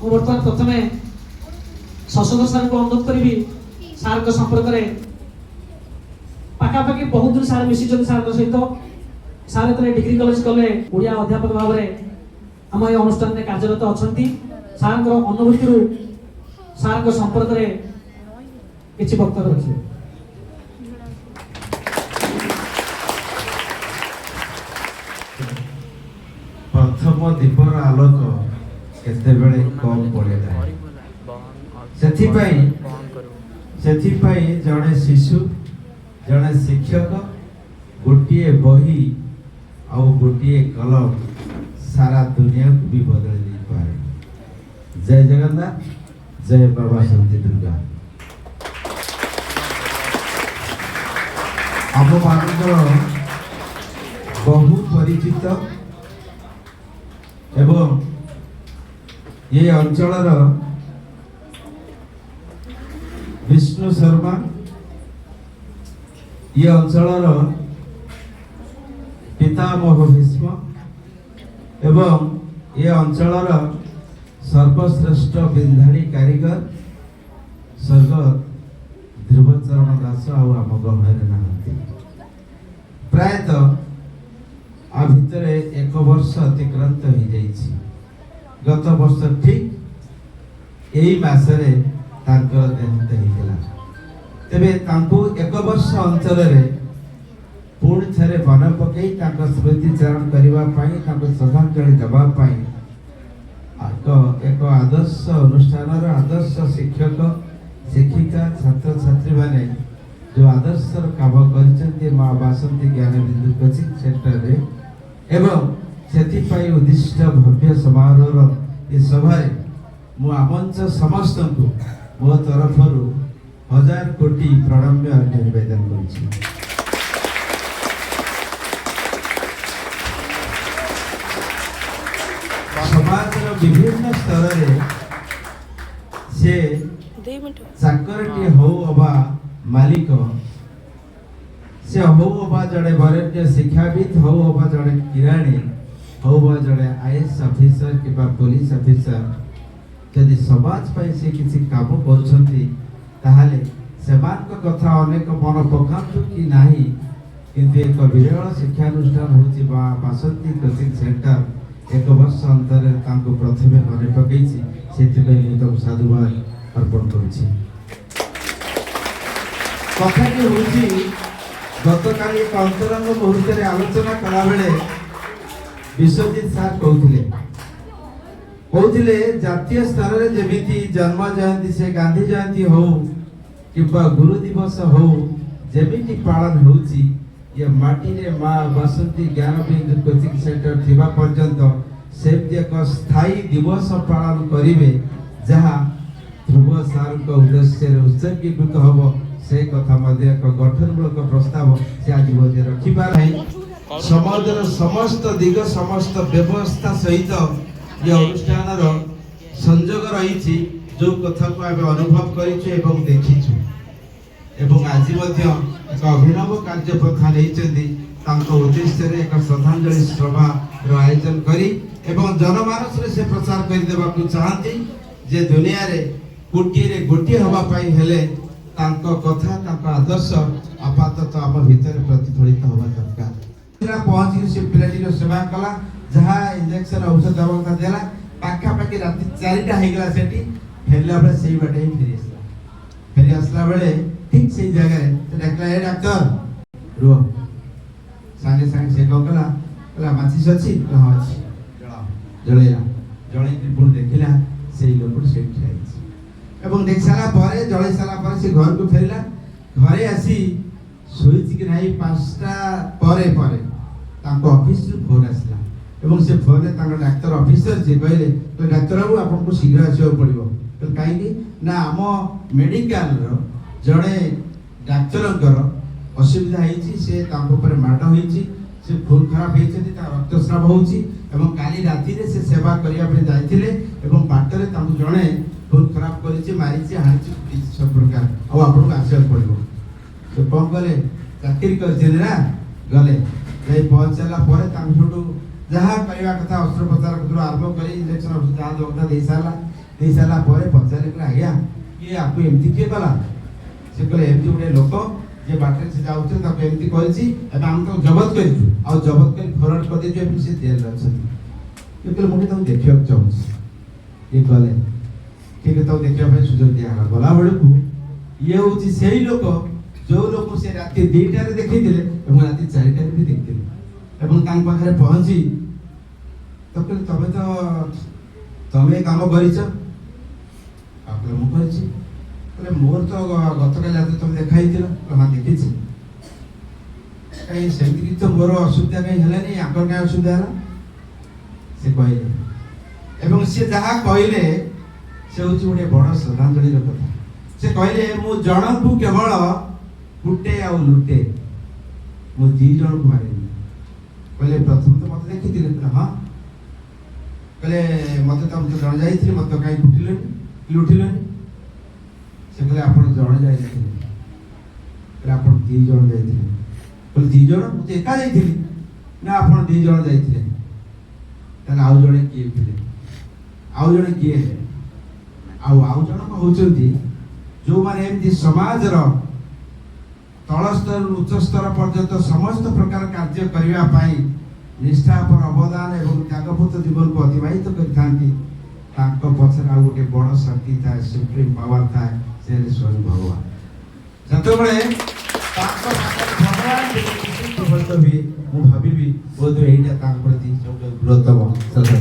बर्तमान प्रथम शशोधर सार को अनुरोध करी सार को संपर्क में पाखापाखि बहुत दिन सार मिसी सार सहित सार जो डिग्री कॉलेज कले ओडिया अध्यापक भाव में आम ये अनुष्ठान में कार्यरत अच्छा सार अनुभूति सार को संपर्क में किसी वक्तव्य रखिए। प्रथम दीपर आलोक केतेबेले कम पड़े से जड़े शिशु जड़े शिक्षक गोटे बही आ गोटे कलम सारा दुनिया को भी बदल दे पारे। जय जगन्नाथ, जय बाबा शांति दुर्गा। आम मान बहु परिचित एवं ये अंचल विष्णु शर्मा ये अंचल पितामह भीष्म एवं ये अंचल सर्वश्रेष्ठ बिंधाणी कारीगर स्वर्गत ध्रुवचरण दास आम गहन नहांती। प्रायतः आ भितरे एक वर्ष अतिक्रांत हो जाइछि। गत वर्ष ठीक यही मासरे तांकर देहांत होइतिला। तेबे तांको एक वर्ष अंचल रे पुणी थरे मन पकई तांको स्मृतिचारण करिवा पाई तांको श्रद्धांजलि देवा पाई एक आदर्श अनुष्ठान आदर्श शिक्षक शिक्षिका छात्र छात्री माने जो आदर्श काम करछन्ते मां बासंती ज्ञान बिंदु कोचिंग सेंटर रे एवं सेथिपाई उद्दिष्ट भव्य समारोह ये सभारे मु आमंच समस्त को मो तरफरु 1000 कोटी प्रणम्य अर्घ्य निवेदन करछि। समाज विभिन्न स्तर रे से चाकरटी हो अबा मालिक से हो अबा जड़े वरेण्य शिक्षाविद हो अबा जड़े किराणी हो अबा जड़े आईएएस ऑफिसर किबा पुलिस ऑफिसर यदि समाज पाई से किसी काम करछंती ताहाले सेमान को कथा अनेक मन पकांतु कि नाही किंतु एक विरल शिक्षानुष्ठान होची बासंती कोचिंग सेंटर एक वर्ष अंतर तांको प्रथमे मन पकैछि सेति पई मु तो साधुवाद अर्पण करछि। कथा कि होची गतकाली एक अंतरंग मुहूर्त रे आलोचना कला बेले विश्वजीत सार कहते जातीय स्तर रे जेमिति जन्म जयंती से गांधी जयंती हो किबा गुरु दिवस हो जेमिति पालन होची ये माटी रे मां बासंती ज्ञान बिंदु कोचिंग सेंटर थिबा पर्यंत सेमति एक स्थायी दिवस पालन करिवे जहा ध्रुव सार को उद्देश्य रे उत्सर्गीकृत हबो से कथा मध्ये एक गठनमूलक प्रस्ताव से आज मध्ये रखि पार है। समाजर समस्त दिग समस्त व्यवस्था सहित ये अनुष्ठान संजोग रही जो कथा को आम अनुभव कर देखीचु एवं आज एक अभिनव कार्यपथा नहीं उद्देश्य एक श्रद्धांजलि सभा आयोजन करी एवं जनमानस रे से प्रचार कर देबा को चाहती जे दुनिया रे कोटिए गोटे हवा पाई हेले तांको कथा तांको आदर्श आपातत आम भीतर प्रतिफलित होबा दरकार। पहुंची से पिलाटी रो सेवा कला जहा इंजेक्शन औषध दवा देला पाखा पाखी राति 4टा हे गला सेठी फेरला बळे सेही बाटे ही फेरी आसला बळे ठीक सेही जगह रे डाक्टर ए डॉक्टर रो संगे संगे से कहला कहला माछी सची हां अछि जळेला जळे रिपोर्ट देखिला सेही लोक सेठी आइछि एवं देख साला परे जळे साला परे से घर को फेरला घरे आसी सोईछि कि नाही 5टा परे परे तांको ऑफिस रे फोन आसला एवं से फोन रे तांको डाक्टर ऑफिसर जे कहले तो डाक्टर बाबू आपन को शीघ्र आसीयो पड़िबो तो काईनी ना हम मेडिकल रो जड़े डाक्टरंकर असुविधा होईछि से तांको पर माड होईछि से खून खराब होईछि ता रक्तस्राव होईछि एवं काली राति रे से सेवा करिया पे जाइथिले एवं बाटरे तांको जणे खून खराब करिछि मारिछि हानिछि सब प्रकार अब आपन को आसीयो पड़िबो तो कोन गले चाकरी करछि ना गले जाई पहुंचला परे तांको छोटू जहा करिया कथा अस्त्रोपचार करू आरंभ करी इंजेक्शन औषध जहा दवता दे साला ଦେଇ ସାରିଲା ପରେ ପଚାରିଲେ କହିଲେ ଆଜ୍ଞା ଇଏ ଆକୁ ଏମିତି କିଏ କଲା? ସେ କହିଲେ ଏମିତି ଗୋଟେ ଲୋକ ଯେ ବାଟରେ ସେ ଯାଉଥିଲେ ତାକୁ ଏମିତି କରିଛି, ଏବେ ଆମେ ତାକୁ ଜବତ କରିଛୁ, ଆଉ ଜବତ କରି ଫରୱାର୍ଡ କରିଦେଇଛୁ, ଏବେ ସେ ଜେଲରେ ଅଛନ୍ତି। ଇଏ କହିଲେ ମୁଁ ବି ତାକୁ ଦେଖିବାକୁ ଚାହୁଁଛି। ଇଏ ଗଲେ, ଠିକ ତାକୁ ଦେଖିବା ପାଇଁ ସୁଯୋଗ ଦିଆଗଲା। ଗଲା ବେଳକୁ ଇଏ ହଉଛି ସେଇ ଲୋକ ଯୋଉ ଲୋକ ସେ ରାତି 2ଟାରେ ଦେଖିଥିଲେ ଏବଂ ରାତି 4ଟାରେ ବି ଦେଖିଥିଲେ, ଏବଂ ତାଙ୍କ ପାଖରେ ପହଞ୍ଚି ତ କହିଲେ ତମେ ଏ କାମ କରିଛ? କହିଲେ ମୁଁ କରିଛି। କହିଲେ ମୋର ତ ଗତକାଲି ରାତି ତମେ ଦେଖା ହେଇଥିଲ? ହଁ ଦେଖିଛି। କାହିଁ ସେମିତି କିଛି ତ ମୋର ଅସୁବିଧା କାହିଁ ହେଲାନି, ଆଙ୍କର କାହିଁ ଅସୁବିଧା ହେଲା? ସେ କହିଲେ, ଏବଂ ସେ ଯାହା କହିଲେ ସେ ହଉଛି ଗୋଟେ ବଡ ଶ୍ରଦ୍ଧାଞ୍ଜଳିର କଥା। ସେ କହିଲେ ମୁଁ ଜଣଙ୍କୁ କେବଳ କୁଟେ ଆଉ ଲୁଟେ, ମୁଁ 2 ଜଣଙ୍କୁ ମାରିନି। କହିଲେ ପ୍ରଥମ ତ ମତେ ଦେଖିଥିଲେ? ହଁ। କହିଲେ ମତେ ତ ଜଣେ ଯାଇଥିଲି, ମତେ କାହିଁ କୁଟିଲେନି ଲୁଟିଲେନି? ସେ କହିଲେ ଆପଣ ଜଣେ ଯାଇଥିଲେ। କହିଲେ ଆପଣ 2 ଜଣ ଯାଇଥିଲେ। କହିଲେ 2 ଜଣ? ମୁଁ ତ ଏକା ଯାଇଥିଲି। ନା ଆପଣ 2 ଜଣ ଯାଇଥିଲେ। ତାହେଲେ ଆଉ ଜଣେ କିଏ ଥିଲେ? ଆଉ ଜଣେ କିଏ? ଆଉ ଜଣକ ହଉଛନ୍ତି ଯୋଉମାନେ ଏମିତି ସମାଜର ତଳ ସ୍ତରରୁ ଉଚ୍ଚ ସ୍ତର ପର୍ଯ୍ୟନ୍ତ ସମସ୍ତ ପ୍ରକାର କାର୍ଯ୍ୟ କରିବା ପାଇଁ ନିଷ୍ଠାପର ଅବଦାନ ଏବଂ ତ୍ୟାଗପୂତ ଜୀବନକୁ ଅତିବାହିତ କରିଥାନ୍ତି। ତାଙ୍କ ପଛରେ ଆଉ ଗୋଟେ ବଡ଼ ଶକ୍ତି ଥାଏ, ସୁପ୍ରିମ ପାୱାର ଥାଏ, ସେ ହେଲେ ସ୍ୱୟଂ ଭଗବାନ। ଯେତେବେଳେ ତାଙ୍କ ପାଖରେ ଭଗବାନ ପ୍ରବଳିତ ହୁଏ, ମୁଁ ଭାବିବି ବୋଧ ଏଇଟା ତାଙ୍କ ପ୍ରତି ସବୁଠାରୁ ବୃହତ୍ତମ ସତ୍ୟ।